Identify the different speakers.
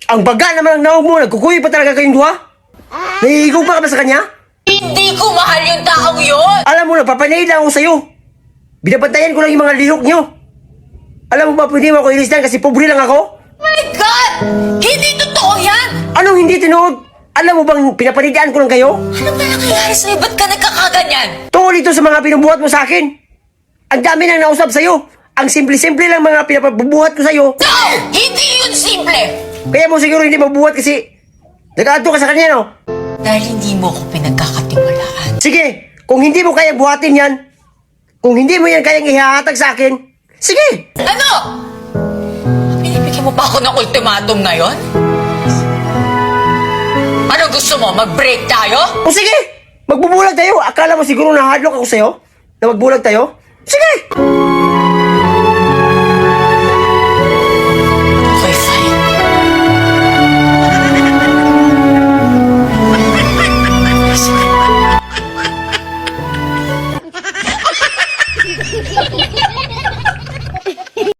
Speaker 1: Ang baga naman ang naog mo, nagkukuy pa talaga kayong duha? Naiigaw pa ka ba sa kanya?
Speaker 2: Hindi ko mahal yung taong yun!
Speaker 1: Alam mo, nagpapanay lang ako sa'yo. Binabantayan ko lang yung mga lihok nyo. Alam mo ba, pwede mo ako ilistan kasi pobre lang ako?
Speaker 2: My God! Hindi totoo yan!
Speaker 1: Anong hindi tinuod? Alam mo bang pinapanidaan ko lang kayo?
Speaker 2: Ano ba nangyayari sa'yo? Ba't ka nagkakaganyan?
Speaker 1: Tungkol dito sa mga pinubuhat mo sa akin. Ang dami nang nausap sa'yo. Ang simple-simple lang mga pinapabubuhat ko sa'yo.
Speaker 2: No! Hindi yun simple!
Speaker 1: Kaya mo siguro hindi mabuhat kasi nag-aadto ka sa kanya, no?
Speaker 2: Dahil hindi mo ako pinagkakatiwalaan.
Speaker 1: Sige, kung hindi mo kaya buhatin yan, kung hindi mo yan kayang ihahatag sa akin, sige!
Speaker 2: Ano? Binibigyan mo pa ako ng ultimatum ngayon? Ano gusto mo? Mag-break tayo?
Speaker 1: O sige, magbubulag tayo. Akala mo siguro nahadlock ako sa'yo? Na magbulag tayo? Sige!
Speaker 2: Okay, fine.